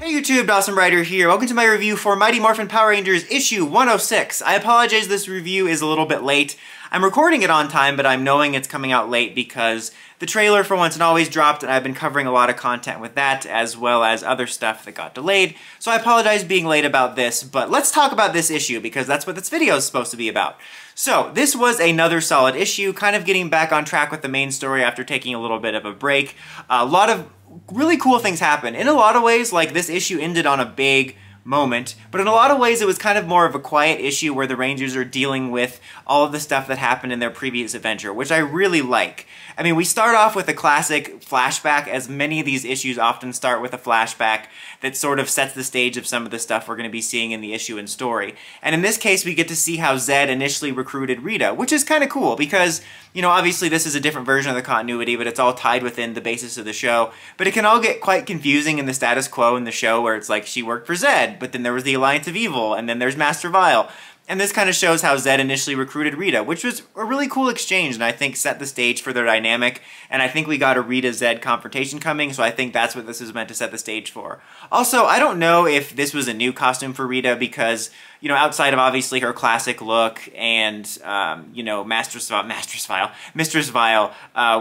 Hey YouTube, Dawson Rider here. Welcome to my review for Mighty Morphin Power Rangers issue 106. I apologize this review is a little bit late. I'm recording it on time, but I'm knowing it's coming out late because the trailer for Once and Always dropped and I've been covering a lot of content with that as well as other stuff that got delayed. So I apologize being late about this, but let's talk about this issue because that's what this video is supposed to be about. So this was another solid issue, kind of getting back on track with the main story after taking a little bit of a break. A lot of really cool things happen. In a lot of ways, like, this issue ended on a big moment, but in a lot of ways it was kind of more of a quiet issue where the Rangers are dealing with all of the stuff that happened in their previous adventure, which I really like. I mean, we start off with a classic flashback, as many of these issues often start with a flashback that sort of sets the stage of some of the stuff we're going to be seeing in the issue and story. And in this case, we get to see how Zedd initially recruited Rita, which is kind of cool because, you know, obviously this is a different version of the continuity, but it's all tied within the basis of the show. But it can all get quite confusing in the status quo in the show where it's like she worked for Zedd, but then there was the Alliance of Evil, and then there's Master Vile. And this kind of shows how Zedd initially recruited Rita, which was a really cool exchange, and I think set the stage for their dynamic. And I think we got a Rita-Zedd confrontation coming, so I think that's what this is meant to set the stage for. Also, I don't know if this was a new costume for Rita because, you know, outside of obviously her classic look and, you know, Mistress Vile,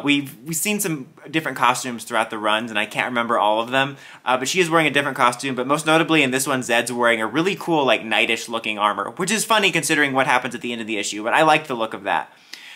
we've seen some different costumes throughout the runs, and I can't remember all of them. But she is wearing a different costume, but most notably in this one, Zedd's wearing a really cool, like, knightish looking armor, which is funny considering what happens at the end of the issue, but I like the look of that.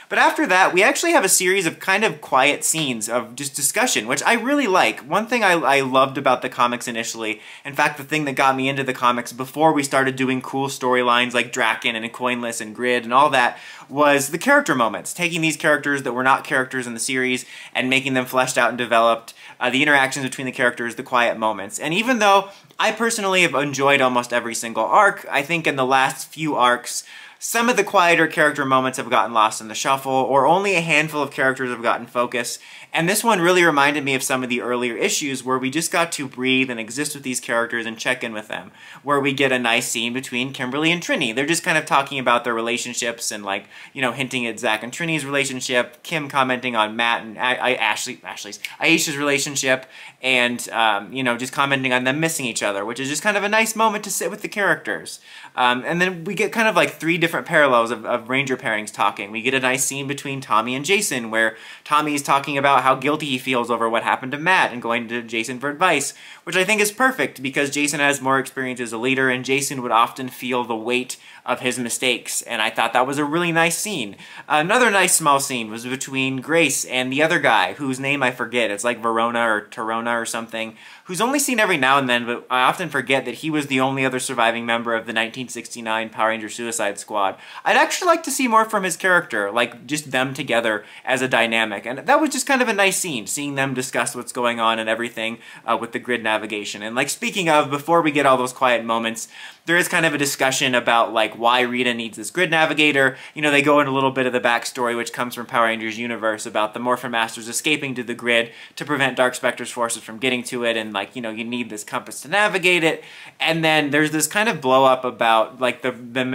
But after that, we actually have a series of kind of quiet scenes of just discussion, which I really like. One thing I loved about the comics initially, in fact, the thing that got me into the comics before we started doing cool storylines like Draken and Coinless and Grid and all that, was the character moments. Taking these characters that were not characters in the series and making them fleshed out and developed, the interactions between the characters, the quiet moments. And even though I personally have enjoyed almost every single arc, I think in the last few arcs, some of the quieter character moments have gotten lost in the shuffle, or only a handful of characters have gotten focus. And this one really reminded me of some of the earlier issues where we just got to breathe and exist with these characters and check in with them. Where we get a nice scene between Kimberly and Trini. They're just kind of talking about their relationships and, like, you know, hinting at Zach and Trini's relationship, Kim commenting on Matt and Aisha's relationship, and, you know, just commenting on them missing each other, which is just kind of a nice moment to sit with the characters. And then we get kind of like three different parallels of Ranger pairings talking. We get a nice scene between Tommy and Jason where Tommy is talking about how guilty he feels over what happened to Matt and going to Jason for advice, which I think is perfect because Jason has more experience as a leader and Jason would often feel the weight of his mistakes, and I thought that was a really nice scene. Another nice small scene was between Grace and the other guy, whose name I forget. It's like Verona or Torona or something, who's only seen every now and then, but I often forget that he was the only other surviving member of the 1969 Power Ranger Suicide Squad. I'd actually like to see more from his character, like just them together as a dynamic, and that was just kind of a nice scene, seeing them discuss what's going on and everything with the grid navigation. And like, speaking of, before we get all those quiet moments, there is kind of a discussion about like why Rita needs this grid navigator. You know, they go into a little bit of the backstory, which comes from Power Rangers universe, about the Morphin Masters escaping to the grid to prevent Dark Spectre's forces from getting to it, and like, you know, you need this compass to navigate it. And then there's this kind of blow up about like the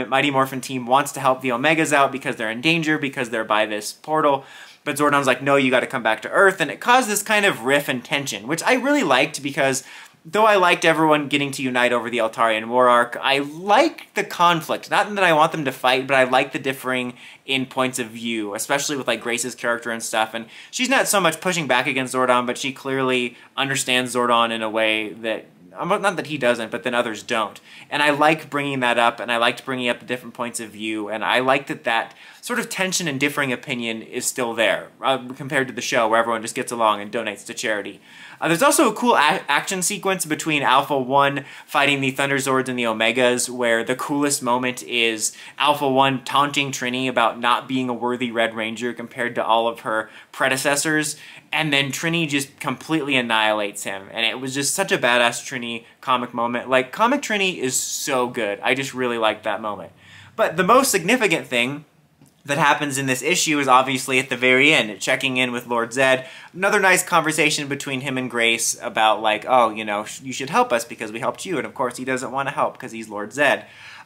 Mighty Morphin team wants to help the Omegas out because they're in danger because they're by this portal. But Zordon's like, no, you got to come back to Earth, and it caused this kind of riff and tension, which I really liked because though I liked everyone getting to unite over the Eltarian War arc, I like the conflict. Not that I want them to fight, but I like the differing in points of view, especially with like Grace's character and stuff. And she's not so much pushing back against Zordon, but she clearly understands Zordon in a way that, not that he doesn't, but then others don't. And I like bringing that up, and I liked bringing up the different points of view, and I like that that sort of tension and differing opinion is still there, compared to the show where everyone just gets along and donates to charity. There's also a cool action sequence between Alpha 1 fighting the Thunder Zords and the Omegas, where the coolest moment is Alpha 1 taunting Trini about not being a worthy Red Ranger compared to all of her predecessors, and then Trini just completely annihilates him, and it was just such a badass Trini comic moment. Like, comic Trini is so good. I just really liked that moment. But the most significant thing that happens in this issue is obviously at the very end, checking in with Lord Zedd. Another nice conversation between him and Grace about like, oh, you know, you should help us because we helped you, and of course he doesn't want to help because he's Lord Zedd.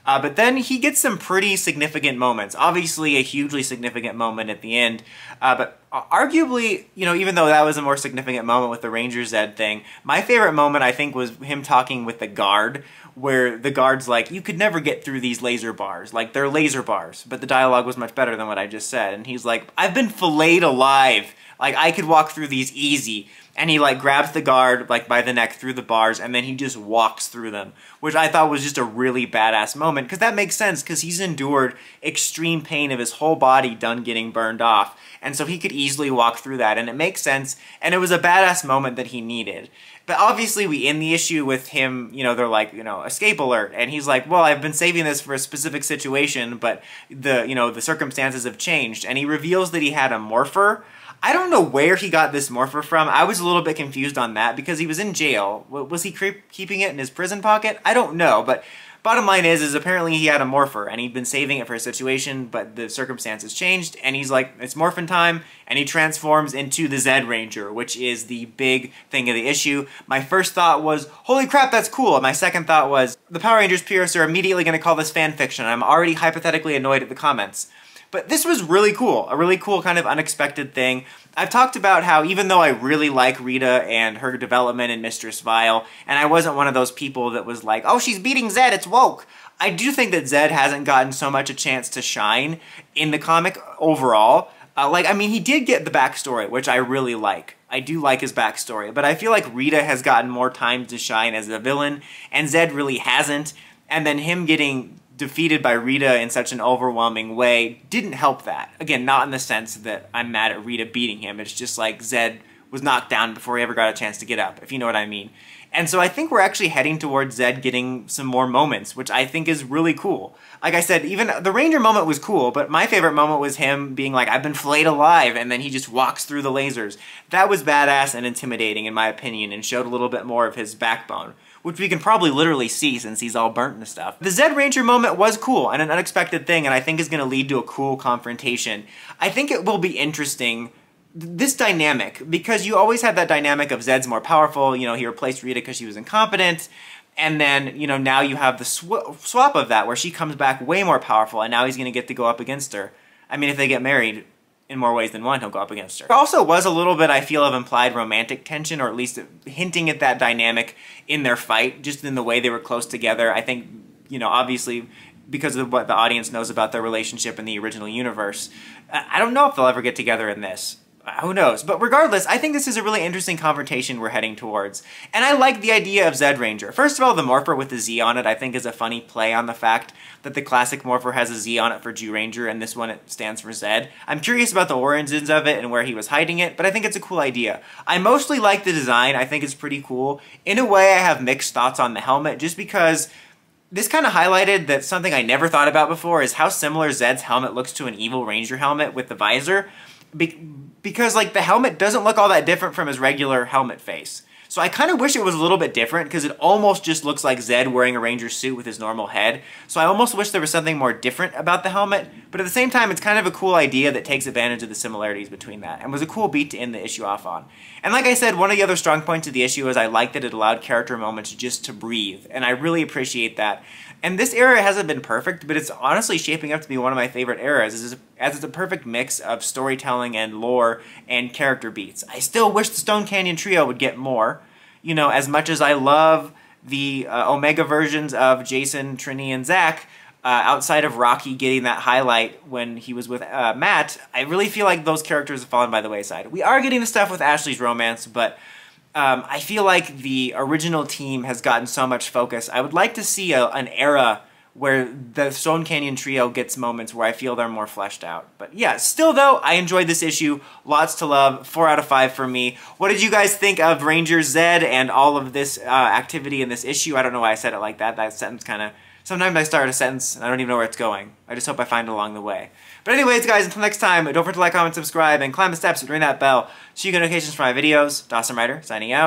But then he gets some pretty significant moments. Obviously a hugely significant moment at the end, but arguably, you know, even though that was a more significant moment with the Ranger Zed thing, my favorite moment I think was him talking with the guard, where the guard's like, you could never get through these laser bars. Like, they're laser bars. But the dialogue was much better than what I just said. And he's like, I've been filleted alive. Like, I could walk through these easy. And he, like, grabs the guard, like, by the neck through the bars, and then he just walks through them, which I thought was just a really badass moment, because that makes sense, because he's endured extreme pain of his whole body done getting burned off, and so he could easily walk through that, and it makes sense, and it was a badass moment that he needed. But obviously we end the issue with him, you know, they're like, you know, escape alert, and he's like, well, I've been saving this for a specific situation, but the circumstances have changed, and he reveals that he had a morpher. I don't know where he got this morpher from. I was a little bit confused on that because he was in jail. Was he keeping it in his prison pocket? I don't know, but bottom line is apparently he had a morpher and he'd been saving it for a situation, but the circumstances changed and he's like, it's morphin' time, and he transforms into the Zed Ranger, which is the big thing of the issue. My first thought was, holy crap, that's cool. And my second thought was, the Power Rangers purists are immediately going to call this fan fiction. I'm already hypothetically annoyed at the comments. But this was really cool, a really cool kind of unexpected thing. I've talked about how even though I really like Rita and her development in Mistress Vile, and I wasn't one of those people that was like, oh, she's beating Zed, it's woke. I do think that Zed hasn't gotten so much a chance to shine in the comic overall. I mean, he did get the backstory, which I really like. I do like his backstory, but I feel like Rita has gotten more time to shine as a villain, and Zed really hasn't. And then him getting defeated by Rita in such an overwhelming way didn't help that. Again, not in the sense that I'm mad at Rita beating him. It's just like Zed was knocked down before he ever got a chance to get up, if you know what I mean. And so I think we're actually heading towards Zed getting some more moments, which I think is really cool. Like I said, even the Ranger moment was cool, but my favorite moment was him being like, I've been flayed alive, and then he just walks through the lasers. That was badass and intimidating, in my opinion, and showed a little bit more of his backbone, which we can probably literally see since he's all burnt and stuff. The Zed Ranger moment was cool and an unexpected thing, and I think is going to lead to a cool confrontation. I think it will be interesting, this dynamic, because you always had that dynamic of Zed's more powerful, you know, he replaced Rita because she was incompetent, and then, you know, now you have the swap of that where she comes back way more powerful, and now he's going to get to go up against her. I mean, if they get married, in more ways than one, he'll go up against her. There also was a little bit, I feel, of implied romantic tension, or at least hinting at that dynamic in their fight, just in the way they were close together. I think, you know, obviously, because of what the audience knows about their relationship in the original universe, I don't know if they'll ever get together in this. Who knows? But regardless, I think this is a really interesting confrontation we're heading towards. And I like the idea of Zed Ranger. First of all, the morpher with the Z on it I think is a funny play on the fact that the classic morpher has a Z on it for Jew Ranger, and this one it stands for Zed. I'm curious about the origins of it and where he was hiding it, but I think it's a cool idea. I mostly like the design. I think it's pretty cool. In a way, I have mixed thoughts on the helmet, just because this kind of highlighted that something I never thought about before is how similar Zed's helmet looks to an evil Ranger helmet with the visor. Because, like, the helmet doesn't look all that different from his regular helmet face. So I kind of wish it was a little bit different, because it almost just looks like Zed wearing a Ranger suit with his normal head. So I almost wish there was something more different about the helmet, but at the same time, it's kind of a cool idea that takes advantage of the similarities between that, and was a cool beat to end the issue off on. And like I said, one of the other strong points of the issue is I like that it allowed character moments just to breathe, and I really appreciate that. And this era hasn't been perfect, but it's honestly shaping up to be one of my favorite eras, as it's a perfect mix of storytelling and lore and character beats. I still wish the Stone Canyon Trio would get more. You know, as much as I love the Omega versions of Jason, Trini, and Zach, outside of Rocky getting that highlight when he was with Matt, I really feel like those characters have fallen by the wayside. We are getting the stuff with Ashley's romance, but I feel like the original team has gotten so much focus. I would like to see an era where the Stone Canyon Trio gets moments where I feel they're more fleshed out. But yeah, still though, I enjoyed this issue. Lots to love. 4 out of 5 for me. What did you guys think of Ranger Zed and all of this activity in this issue? I don't know why I said it like that. That sentence kind of... Sometimes I start a sentence and I don't even know where it's going. I just hope I find it along the way. But anyways, guys, until next time, don't forget to like, comment, subscribe, and climb the steps and ring that bell so you get notifications for my videos. Dawson Ryder, signing out.